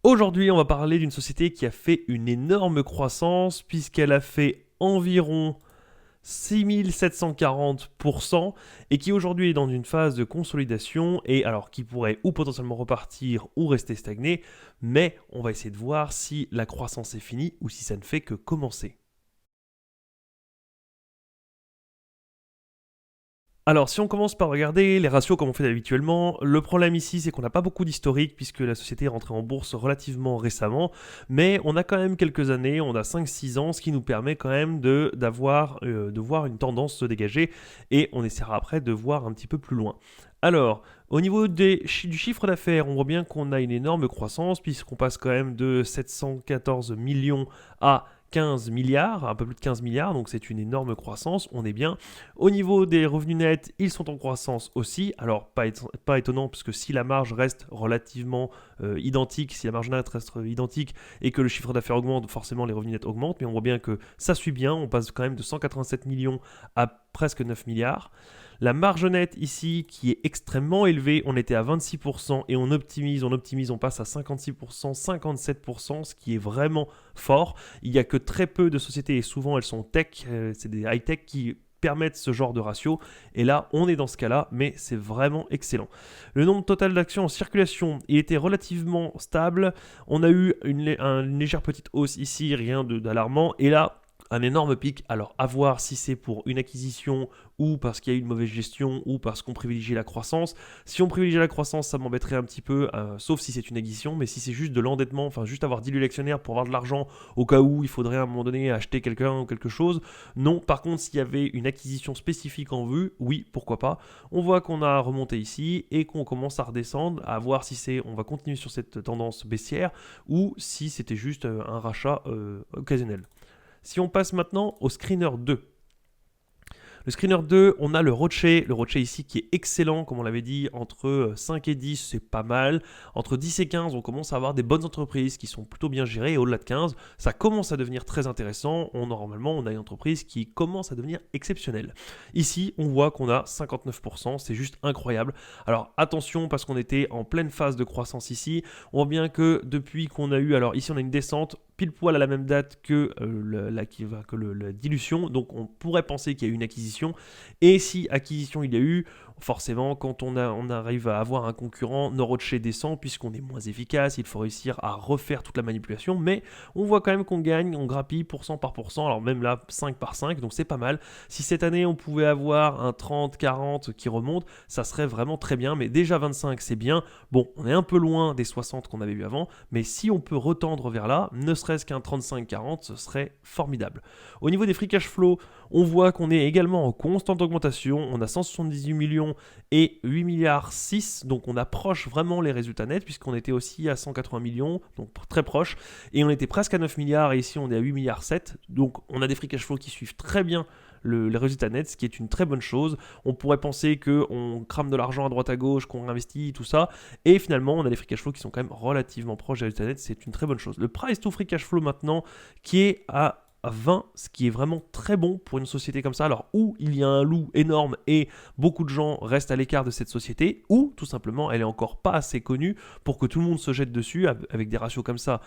Aujourd'hui, on va parler d'une société qui a fait une énorme croissance puisqu'elle a fait environ 6740% et qui aujourd'hui est dans une phase de consolidation et alors qui pourrait ou potentiellement repartir ou rester stagné, mais on va essayer de voir si la croissance est finie ou si ça ne fait que commencer. Alors, si on commence par regarder les ratios comme on fait habituellement, le problème ici, c'est qu'on n'a pas beaucoup d'historique puisque la société est rentrée en bourse relativement récemment, mais on a quand même quelques années, on a 5-6 ans, ce qui nous permet quand même de voir une tendance se dégager et on essaiera après de voir un petit peu plus loin. Alors, au niveau du chiffre d'affaires, on voit bien qu'on a une énorme croissance puisqu'on passe quand même de 714 millions à 15 milliards, un peu plus de 15 milliards, donc c'est une énorme croissance, on est bien. Au niveau des revenus nets, ils sont en croissance aussi. Alors, pas étonnant, puisque si la marge reste relativement identique, si la marge nette reste identique et que le chiffre d'affaires augmente, forcément les revenus nets augmentent. Mais on voit bien que ça suit bien. On passe quand même de 187 millions à presque 9 milliards. La marge nette ici, qui est extrêmement élevée, on était à 26% et on optimise, on passe à 56%, 57%, ce qui est vraiment fort. Il n'y a que très peu de sociétés, et souvent elles sont tech, c'est des high-tech qui permettent ce genre de ratio. Et là, on est dans ce cas-là, mais c'est vraiment excellent. Le nombre total d'actions en circulation, il était relativement stable. On a eu une légère petite hausse ici, rien d'alarmant. Et là, un énorme pic. Alors, à voir si c'est pour une acquisition ou parce qu'il y a eu une mauvaise gestion ou parce qu'on privilégie la croissance. Si on privilégie la croissance, ça m'embêterait un petit peu, sauf si c'est une acquisition, mais si c'est juste de l'endettement, enfin juste avoir dilué l'actionnaire pour avoir de l'argent au cas où il faudrait à un moment donné acheter quelqu'un ou quelque chose, non. Par contre, s'il y avait une acquisition spécifique en vue, oui, pourquoi pas. On voit qu'on a remonté ici et qu'on commence à redescendre, à voir si on va continuer sur cette tendance baissière ou si c'était juste un rachat occasionnel. Si on passe maintenant au screener 2. Le screener 2, on a le rocher ici qui est excellent, comme on l'avait dit, entre 5 et 10, c'est pas mal. Entre 10 et 15, on commence à avoir des bonnes entreprises qui sont plutôt bien gérées, et au-delà de 15, ça commence à devenir très intéressant. Normalement, on a une entreprise qui commence à devenir exceptionnelle. Ici, on voit qu'on a 59%, c'est juste incroyable. Alors attention, parce qu'on était en pleine phase de croissance ici, on voit bien que depuis qu'on a eu, alors ici on a une descente, pile poil à la même date que la dilution, donc on pourrait penser qu'il y a eu une acquisition. Et si acquisition il y a eu, forcément quand on arrive à avoir un concurrent, Noroche descend puisqu'on est moins efficace, il faut réussir à refaire toute la manipulation, mais on voit quand même qu'on gagne, on grappille pourcent par pourcent, alors même là 5 par 5, donc c'est pas mal. Si cette année on pouvait avoir un 30-40 qui remonte, ça serait vraiment très bien, mais déjà 25 c'est bien. Bon, on est un peu loin des 60 qu'on avait eu avant, mais si on peut retendre vers là, ne serait-ce qu'un 35-40, ce serait formidable. Au niveau des free cash flow, on voit qu'on est également en constante augmentation. On a 178 millions et 8 milliards 6, donc on approche vraiment les résultats nets puisqu'on était aussi à 180 millions, donc très proche, et on était presque à 9 milliards et ici on est à 8 milliards 7, donc on a des free cash flow qui suivent très bien les résultats nets, ce qui est une très bonne chose. On pourrait penser qu'on crame de l'argent à droite à gauche, qu'on investit, tout ça, et finalement on a des free cash flow qui sont quand même relativement proches des résultats nets, c'est une très bonne chose. Le price to free cash flow maintenant qui est à 20, ce qui est vraiment très bon pour une société comme ça. Alors, où il y a un loup énorme et beaucoup de gens restent à l'écart de cette société, ou tout simplement elle est encore pas assez connue pour que tout le monde se jette dessus. Avec des ratios comme ça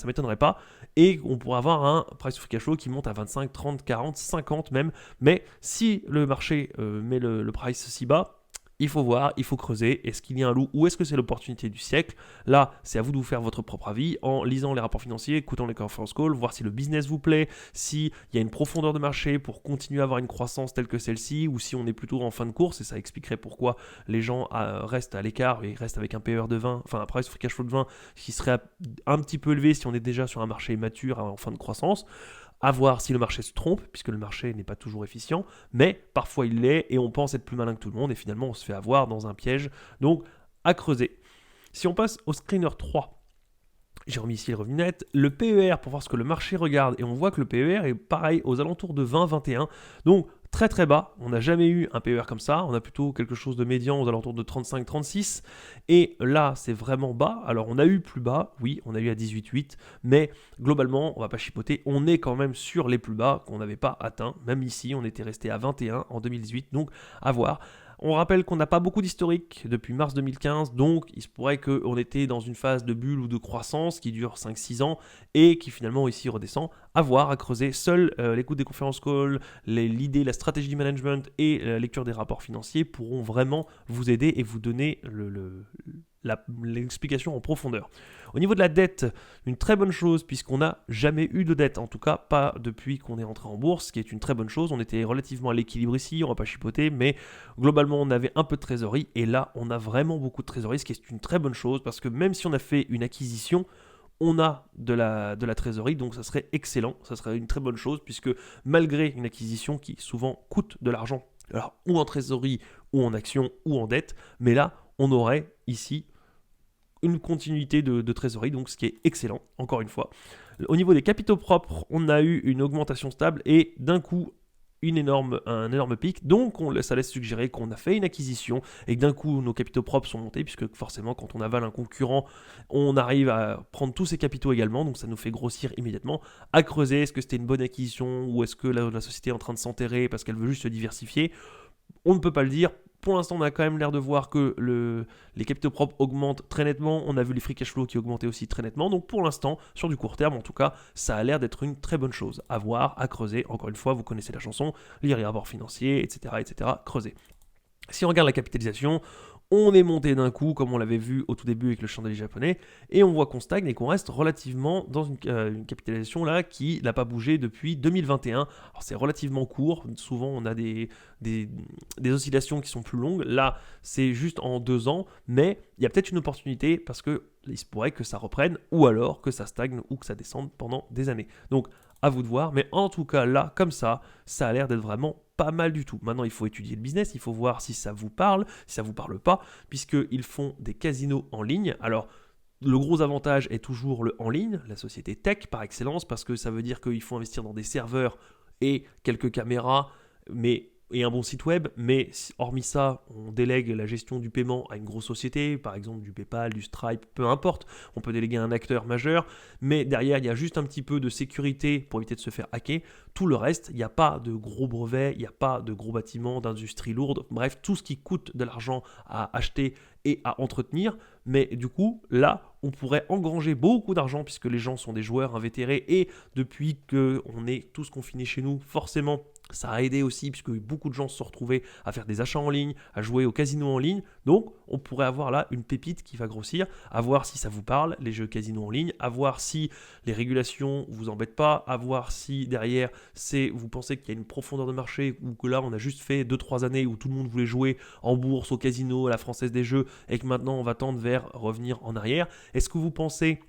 m'étonnerait pas. Et on pourrait avoir un price to free cash flow qui monte à 25, 30, 40, 50 même. Mais si le marché met le price si bas, il faut voir, il faut creuser, est-ce qu'il y a un loup ou est-ce que c'est l'opportunité du siècle? Là, c'est à vous de vous faire votre propre avis en lisant les rapports financiers, écoutant les conference calls, voir si le business vous plaît, s'il y a une profondeur de marché pour continuer à avoir une croissance telle que celle-ci, ou si on est plutôt en fin de course, et ça expliquerait pourquoi les gens restent à l'écart et restent avec un PER de 20, enfin un price free cash flow de 20, qui serait un petit peu élevé si on est déjà sur un marché mature en fin de croissance. À voir si le marché se trompe, puisque le marché n'est pas toujours efficient, mais parfois il l'est et on pense être plus malin que tout le monde et finalement on se fait avoir dans un piège. Donc à creuser. Si on passe au screener 3, j'ai remis ici le revenu net, le PER pour voir ce que le marché regarde et on voit que le PER est pareil aux alentours de 20-21. Donc très très bas, on n'a jamais eu un PER comme ça, on a plutôt quelque chose de médian aux alentours de 35-36 et là c'est vraiment bas. Alors on a eu plus bas, oui, on a eu à 18,8, mais globalement on va pas chipoter, on est quand même sur les plus bas qu'on n'avait pas atteints, même ici on était resté à 21 en 2018, donc à voir. On rappelle qu'on n'a pas beaucoup d'historique depuis mars 2015, donc il se pourrait qu'on était dans une phase de bulle ou de croissance qui dure 5-6 ans et qui finalement ici redescend. À voir, à creuser. Seule l'écoute des conférences call, l'idée, la stratégie du management et la lecture des rapports financiers pourront vraiment vous aider et vous donner l'explication en profondeur. Au niveau de la dette, une très bonne chose puisqu'on n'a jamais eu de dette, en tout cas pas depuis qu'on est entré en bourse, ce qui est une très bonne chose. On était relativement à l'équilibre ici, on va pas chipoter, mais globalement on avait un peu de trésorerie et là on a vraiment beaucoup de trésorerie, ce qui est une très bonne chose parce que même si on a fait une acquisition, on a de la trésorerie, donc ça serait excellent, ça serait une très bonne chose puisque malgré une acquisition qui souvent coûte de l'argent, alors ou en trésorerie ou en action ou en dette, mais là on aurait ici une continuité de trésorerie, donc ce qui est excellent, encore une fois. Au niveau des capitaux propres, on a eu une augmentation stable et d'un coup un énorme pic, donc ça laisse suggérer qu'on a fait une acquisition et que d'un coup nos capitaux propres sont montés, puisque forcément quand on avale un concurrent, on arrive à prendre tous ses capitaux également, donc ça nous fait grossir immédiatement. À creuser, est-ce que c'était une bonne acquisition ou est-ce que la société est en train de s'enterrer parce qu'elle veut juste se diversifier? On ne peut pas le dire. Pour l'instant, on a quand même l'air de voir que les capitaux propres augmentent très nettement. On a vu les free cash flow qui augmentaient aussi très nettement. Donc pour l'instant, sur du court terme, en tout cas, ça a l'air d'être une très bonne chose. À voir, à creuser. Encore une fois, vous connaissez la chanson, lire les rapports financiers, etc., etc., creuser. Si on regarde la capitalisation, on est monté d'un coup, comme on l'avait vu au tout début avec le chandelier japonais, et on voit qu'on stagne et qu'on reste relativement dans une capitalisation là qui n'a pas bougé depuis 2021. Alors c'est relativement court, souvent on a des oscillations qui sont plus longues. Là, c'est juste en 2 ans, mais il y a peut-être une opportunité parce que il se pourrait que ça reprenne, ou alors que ça stagne ou que ça descende pendant des années. Donc à vous de voir, mais en tout cas là, comme ça a l'air d'être vraiment pas mal du tout. Maintenant, il faut étudier le business, il faut voir si ça vous parle, si ça vous parle pas, puisqu'ils font des casinos en ligne. Alors, le gros avantage est toujours le en ligne, la société tech par excellence, parce que ça veut dire qu'il faut investir dans des serveurs et quelques caméras, et un bon site web, mais hormis ça, on délègue la gestion du paiement à une grosse société, par exemple du PayPal, du Stripe, peu importe, on peut déléguer à un acteur majeur, mais derrière, il y a juste un petit peu de sécurité pour éviter de se faire hacker. Tout le reste, il n'y a pas de gros brevets, il n'y a pas de gros bâtiments, d'industrie lourde, bref, tout ce qui coûte de l'argent à acheter et à entretenir, mais du coup, là, on pourrait engranger beaucoup d'argent puisque les gens sont des joueurs invétérés et depuis qu'on est tous confinés chez nous, forcément, ça a aidé aussi puisque beaucoup de gens se sont retrouvés à faire des achats en ligne, à jouer au casino en ligne. Donc, on pourrait avoir là une pépite qui va grossir, à voir si ça vous parle, les jeux casino en ligne, à voir si les régulations vous embêtent pas, à voir si derrière, vous pensez qu'il y a une profondeur de marché ou que là, on a juste fait 2-3 années où tout le monde voulait jouer en bourse, au casino, à la Française des Jeux et que maintenant, on va tendre vers revenir en arrière. Est-ce que vous pensez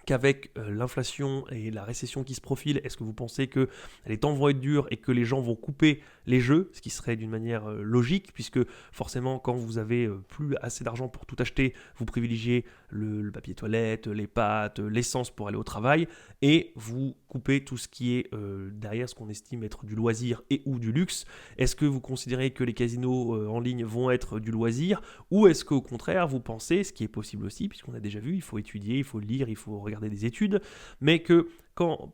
qu'avec l'inflation et la récession qui se profile, est-ce que vous pensez que les temps vont être durs et que les gens vont couper les jeux, ce qui serait d'une manière logique, puisque forcément quand vous avez plus assez d'argent pour tout acheter, vous privilégiez le papier toilette, les pâtes, l'essence pour aller au travail, et vous coupez tout ce qui est derrière ce qu'on estime être du loisir et ou du luxe. Est-ce que vous considérez que les casinos en ligne vont être du loisir, ou est-ce qu'au contraire vous pensez, ce qui est possible aussi, puisqu'on a déjà vu, il faut étudier, il faut lire, il faut regarder des études, mais que en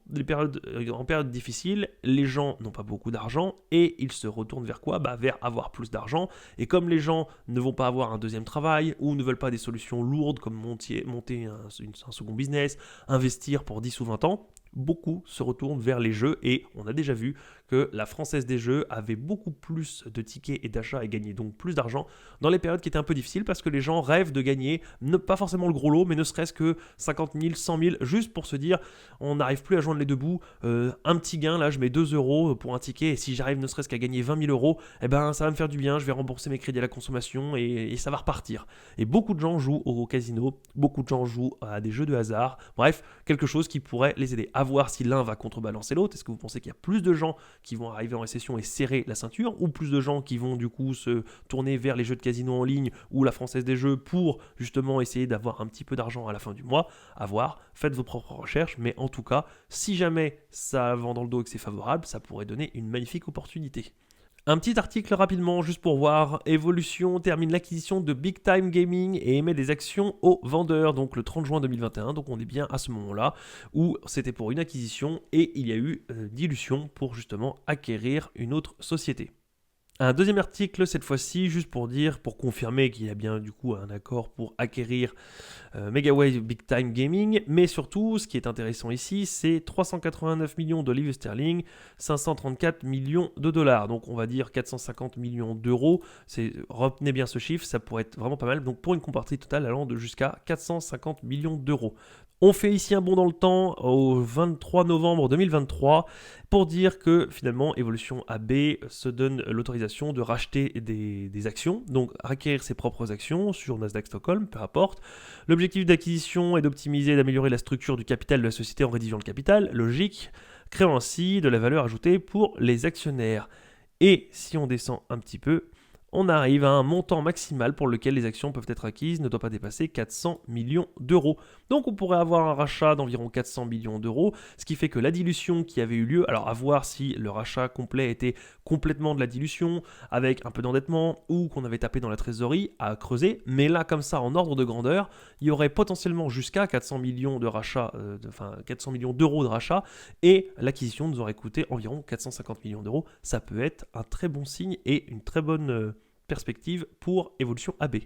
période difficile, les gens n'ont pas beaucoup d'argent et ils se retournent vers quoi? Vers avoir plus d'argent. Et comme les gens ne vont pas avoir un deuxième travail ou ne veulent pas des solutions lourdes comme monter un second business, investir pour 10 ou 20 ans, beaucoup se retournent vers les jeux et on a déjà vu que la Française des Jeux avait beaucoup plus de tickets et d'achats et gagnait donc plus d'argent dans les périodes qui étaient un peu difficiles parce que les gens rêvent de gagner, pas forcément le gros lot, mais ne serait-ce que 50 000, 100 000, juste pour se dire on n'arrive plus à joindre les deux bouts, un petit gain, là je mets 2 euros pour un ticket et si j'arrive ne serait-ce qu'à gagner 20 000 euros, ça va me faire du bien, je vais rembourser mes crédits à la consommation et ça va repartir. Et beaucoup de gens jouent au casino, beaucoup de gens jouent à des jeux de hasard, bref, quelque chose qui pourrait les aider. À voir si l'un va contrebalancer l'autre. Est-ce que vous pensez qu'il y a plus de gens qui vont arriver en récession et serrer la ceinture ou plus de gens qui vont du coup se tourner vers les jeux de casino en ligne ou la Française des Jeux pour justement essayer d'avoir un petit peu d'argent à la fin du mois? À voir, faites vos propres recherches, mais en tout cas, si jamais ça vend dans le dos et que c'est favorable, ça pourrait donner une magnifique opportunité. Un petit article rapidement, juste pour voir. Evolution termine l'acquisition de Big Time Gaming et émet des actions aux vendeurs, donc le 30 juin 2021. Donc on est bien à ce moment-là où c'était pour une acquisition et il y a eu dilution pour justement acquérir une autre société. Un deuxième article, cette fois-ci, juste pour dire, pour confirmer qu'il y a bien du coup un accord pour acquérir Megawave Big Time Gaming, mais surtout, ce qui est intéressant ici, c'est 389 millions de livres sterling, 534 millions de dollars, donc on va dire 450 millions d'euros. Retenez bien ce chiffre, ça pourrait être vraiment pas mal, donc pour une compartie totale allant de jusqu'à 450 millions d'euros. On fait ici un bond dans le temps au 23 novembre 2023 pour dire que finalement Evolution AB se donne l'autorisation de racheter des actions, donc acquérir ses propres actions sur Nasdaq Stockholm, peu importe. L'objectif d'acquisition est d'optimiser et d'améliorer la structure du capital de la société en réduisant le capital, logique, créant ainsi de la valeur ajoutée pour les actionnaires. Et si on descend un petit peu, on arrive à un montant maximal pour lequel les actions peuvent être acquises ne doit pas dépasser 400 millions d'euros. Donc on pourrait avoir un rachat d'environ 400 millions d'euros, ce qui fait que la dilution qui avait eu lieu, alors à voir si le rachat complet était complètement de la dilution, avec un peu d'endettement, ou qu'on avait tapé dans la trésorerie à creuser, mais là comme ça en ordre de grandeur, il y aurait potentiellement jusqu'à 400 millions de rachat, 400 millions d'euros de rachat, et l'acquisition nous aurait coûté environ 450 millions d'euros. Ça peut être un très bon signe et une très bonne perspective pour Evolution AB.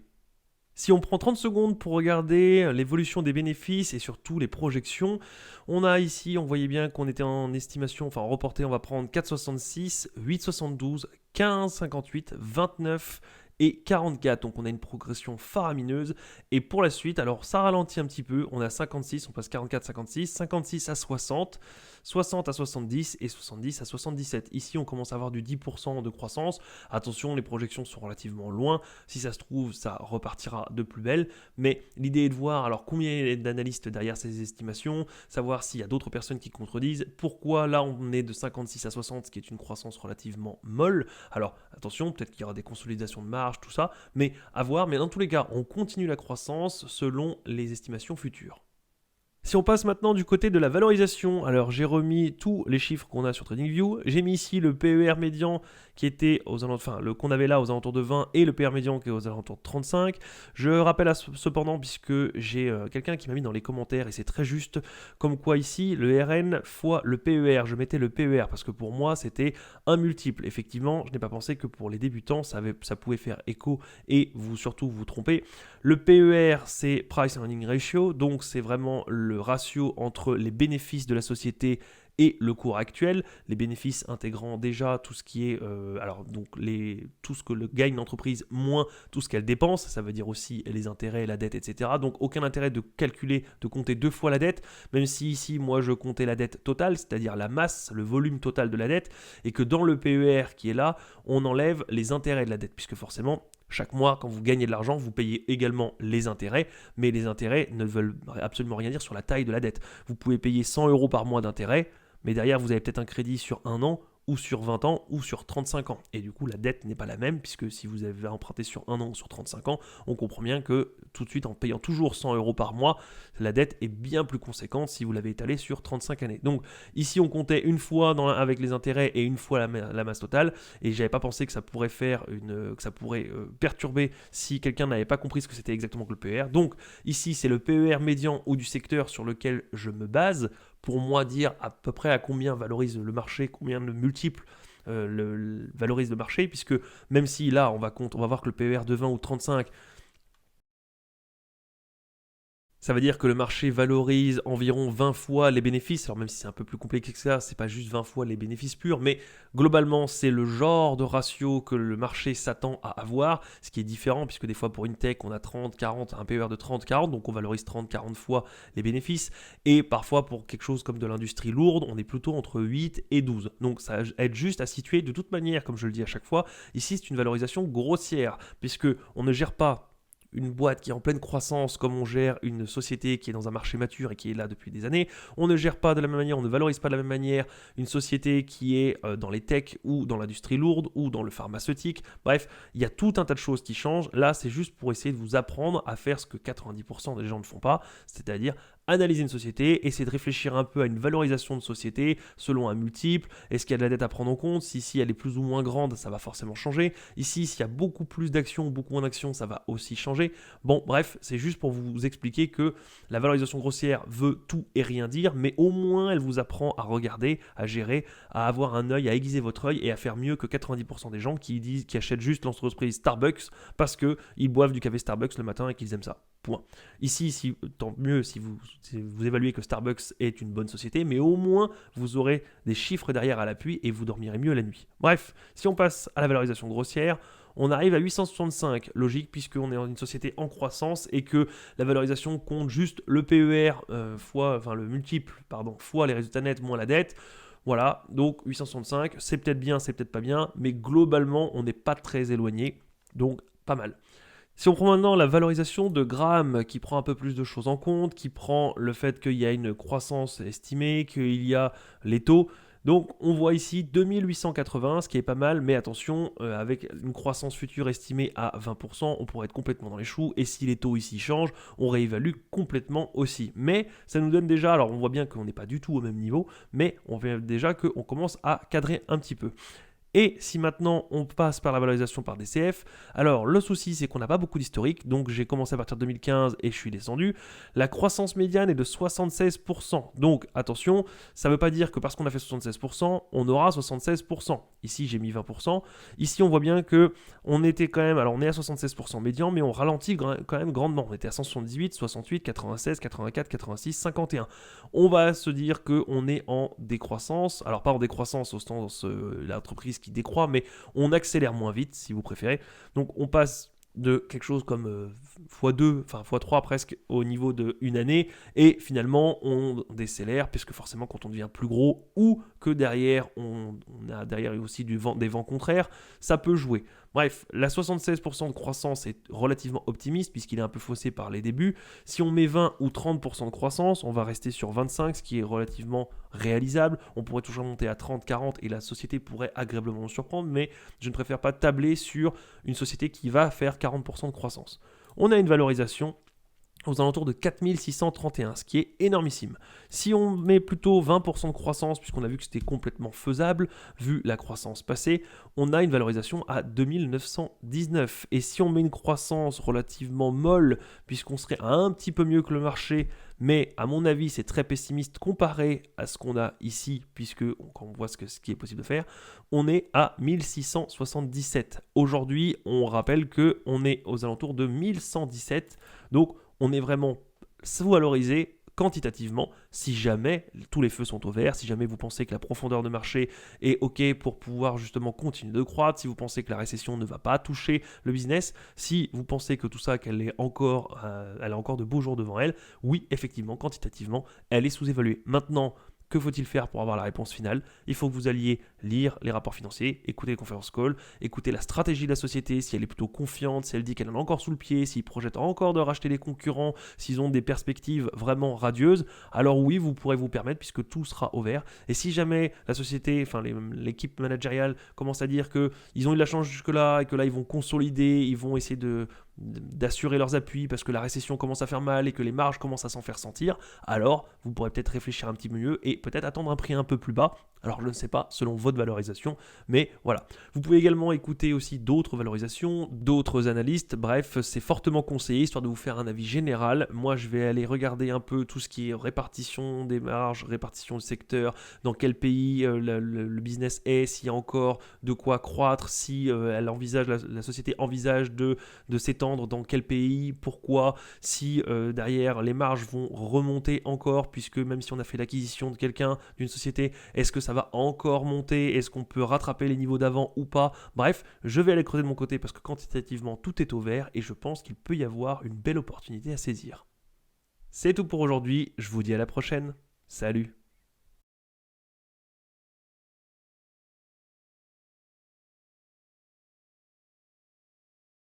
Si on prend 30 secondes pour regarder l'évolution des bénéfices et surtout les projections, on a ici, on voyait bien qu'on était en estimation, enfin en reporté, on va prendre 4,66, 8,72, 15,58, 29 et 44. Donc on a une progression faramineuse. Et pour la suite, alors ça ralentit un petit peu, on a 56, on passe 44, 56, 56 à 60, 60 à 70 et 70 à 77. Ici, on commence à avoir du 10% de croissance. Attention, les projections sont relativement loin. Si ça se trouve, ça repartira de plus belle. Mais l'idée est de voir alors combien il y a d'analystes derrière ces estimations, savoir s'il y a d'autres personnes qui contredisent. Pourquoi là, on est de 56 à 60, ce qui est une croissance relativement molle. Alors, attention, peut-être qu'il y aura des consolidations de marge, tout ça, mais à voir. Mais dans tous les cas, on continue la croissance selon les estimations futures. Si on passe maintenant du côté de la valorisation, alors j'ai remis tous les chiffres qu'on a sur TradingView. J'ai mis ici le PER médian qui était aux alentours, enfin le qu'on avait là aux alentours de 20 et le PER médian qui est aux alentours de 35. Je rappelle cependant, puisque j'ai quelqu'un qui m'a mis dans les commentaires et c'est très juste, comme quoi ici le RN fois le PER. Je mettais le PER parce que pour moi c'était un multiple. Effectivement, je n'ai pas pensé que pour les débutants ça pouvait faire écho et surtout vous tromper. Le PER c'est Price Earning Ratio, donc c'est vraiment le ratio entre les bénéfices de la société et le cours actuel, les bénéfices intégrant déjà tout ce qui est, tout ce que le gagne l'entreprise moins tout ce qu'elle dépense, ça veut dire aussi les intérêts, la dette, etc. Donc aucun intérêt de calculer, de compter deux fois la dette, même si ici moi je comptais la dette totale, c'est-à-dire la masse, le volume total de la dette, et que dans le PER qui est là, on enlève les intérêts de la dette, puisque forcément, chaque mois, quand vous gagnez de l'argent, vous payez également les intérêts, mais les intérêts ne veulent absolument rien dire sur la taille de la dette. Vous pouvez payer 100 € par mois d'intérêt, mais derrière, vous avez peut-être un crédit sur 1 an, ou sur 20 ans, ou sur 35 ans. Et du coup, la dette n'est pas la même, puisque si vous avez emprunté sur 1 an ou sur 35 ans, on comprend bien que tout de suite, en payant toujours 100 € par mois, la dette est bien plus conséquente si vous l'avez étalée sur 35 années. Donc ici, on comptait une fois avec les intérêts et une fois la masse totale, et j'avais pas pensé que ça pourrait perturber si quelqu'un n'avait pas compris ce que c'était exactement que le PER. Donc ici, c'est le PER médian ou du secteur sur lequel je me base pour moi dire à peu près à combien valorise le marché, combien de multiples valorise le marché, puisque même si là, on va voir que le PER de 20 ou 35, ça veut dire que le marché valorise environ 20 fois les bénéfices. Alors même si c'est un peu plus compliqué que ça, c'est pas juste 20 fois les bénéfices purs, mais globalement c'est le genre de ratio que le marché s'attend à avoir, ce qui est différent puisque des fois pour une tech on a 30, 40, un PER de 30, 40, donc on valorise 30, 40 fois les bénéfices, et parfois pour quelque chose comme de l'industrie lourde, on est plutôt entre 8 et 12. Donc ça aide juste à situer de toute manière, comme je le dis à chaque fois, ici c'est une valorisation grossière, puisque on ne gère pas une boîte qui est en pleine croissance comme on gère une société qui est dans un marché mature et qui est là depuis des années. On ne gère pas de la même manière, on ne valorise pas de la même manière une société qui est dans les techs ou dans l'industrie lourde ou dans le pharmaceutique. Bref, il y a tout un tas de choses qui changent. Là, c'est juste pour essayer de vous apprendre à faire ce que 90% des gens ne font pas, c'est-à-dire analyser une société, essayer de réfléchir un peu à une valorisation de société selon un multiple. Est-ce qu'il y a de la dette à prendre en compte? Si elle est plus ou moins grande, ça va forcément changer. Ici, s'il y a beaucoup plus d'actions ou beaucoup moins d'actions, ça va aussi changer. Bon, bref, c'est juste pour vous expliquer que la valorisation grossière veut tout et rien dire, mais au moins elle vous apprend à regarder, à gérer, à avoir un œil, à aiguiser votre œil et à faire mieux que 90% des gens qui achètent juste l'entreprise Starbucks parce qu'ils boivent du café Starbucks le matin et qu'ils aiment ça. Point. Ici, tant mieux si vous évaluez que Starbucks est une bonne société, mais au moins vous aurez des chiffres derrière à l'appui et vous dormirez mieux la nuit. Bref, si on passe à la valorisation grossière, on arrive à 865, logique puisqu'on est dans une société en croissance et que la valorisation compte juste le PER le multiple, fois les résultats nets moins la dette. Voilà, donc 865, c'est peut-être bien, c'est peut-être pas bien, mais globalement, on n'est pas très éloigné, donc pas mal. Si on prend maintenant la valorisation de Graham, qui prend un peu plus de choses en compte, qui prend le fait qu'il y a une croissance estimée, qu'il y a les taux, donc on voit ici 2880, ce qui est pas mal, mais attention, avec une croissance future estimée à 20%, on pourrait être complètement dans les choux, et si les taux ici changent, on réévalue complètement aussi. Mais ça nous donne déjà, alors on voit bien qu'on n'est pas du tout au même niveau, mais on voit déjà qu'on commence à cadrer un petit peu. Et si maintenant on passe par la valorisation par DCF, alors le souci c'est qu'on n'a pas beaucoup d'historique, donc j'ai commencé à partir de 2015 et je suis descendu. La croissance médiane est de 76%, donc attention, ça ne veut pas dire que parce qu'on a fait 76%, on aura 76%. Ici j'ai mis 20%, ici on voit bien que on était quand même, alors on est à 76% médian, mais on ralentit quand même grandement. On était à 178, 68, 96, 84, 86, 51. On va se dire qu'on est en décroissance, alors pas en décroissance au sens l'entreprise qui décroît, mais on accélère moins vite si vous préférez. Donc on passe de quelque chose comme x2, enfin x3 presque au niveau d'une année, et finalement on décélère, puisque forcément quand on devient plus gros, ou que derrière on a derrière aussi des vents contraires, ça peut jouer. Bref, la 76% de croissance est relativement optimiste puisqu'il est un peu faussé par les débuts. Si on met 20 ou 30% de croissance, on va rester sur 25, ce qui est relativement réalisable. On pourrait toujours monter à 30, 40 et la société pourrait agréablement nous surprendre, mais je ne préfère pas tabler sur une société qui va faire 40% de croissance. On a une valorisation aux alentours de 4631, ce qui est énormissime. Si on met plutôt 20% de croissance, puisqu'on a vu que c'était complètement faisable, vu la croissance passée, on a une valorisation à 2919. Et si on met une croissance relativement molle, puisqu'on serait un petit peu mieux que le marché, mais à mon avis c'est très pessimiste comparé à ce qu'on a ici, puisque quand on voit ce qui est possible de faire, on est à 1677. Aujourd'hui, on rappelle qu'on est aux alentours de 1117, donc on est vraiment sous-valorisé quantitativement si jamais tous les feux sont au vert, si jamais vous pensez que la profondeur de marché est OK pour pouvoir justement continuer de croître, si vous pensez que la récession ne va pas toucher le business, si vous pensez que tout ça, elle a encore de beaux jours devant elle, oui, effectivement, quantitativement, elle est sous-évaluée. Maintenant, que faut-il faire pour avoir la réponse finale? Il faut que vous alliez lire les rapports financiers, écouter les conférences call, écouter la stratégie de la société, si elle est plutôt confiante, si elle dit qu'elle en a encore sous le pied, s'ils projettent encore de racheter les concurrents, s'ils ont des perspectives vraiment radieuses, alors oui, vous pourrez vous permettre puisque tout sera au vert. Et si jamais la société, l'équipe managériale commence à dire qu'ils ont eu de la chance jusque-là et que là ils vont consolider, ils vont essayer d'assurer leurs appuis parce que la récession commence à faire mal et que les marges commencent à s'en faire sentir, alors vous pourrez peut-être réfléchir un petit peu mieux et peut-être attendre un prix un peu plus bas. Alors je ne sais pas selon votre valorisation, mais voilà. Vous pouvez également écouter aussi d'autres valorisations, d'autres analystes. Bref, c'est fortement conseillé histoire de vous faire un avis général. Moi, je vais aller regarder un peu tout ce qui est répartition des marges, répartition du secteur, dans quel pays le business est, s'il y a encore de quoi croître, si la société envisage de s'étendre dans quel pays, pourquoi, si derrière les marges vont remonter encore, puisque même si on a fait l'acquisition de quelqu'un, d'une société, est-ce que ça va encore monter? Est-ce qu'on peut rattraper les niveaux d'avant ou pas? Bref, je vais aller creuser de mon côté parce que quantitativement tout est au vert et je pense qu'il peut y avoir une belle opportunité à saisir. C'est tout pour aujourd'hui, je vous dis à la prochaine. Salut!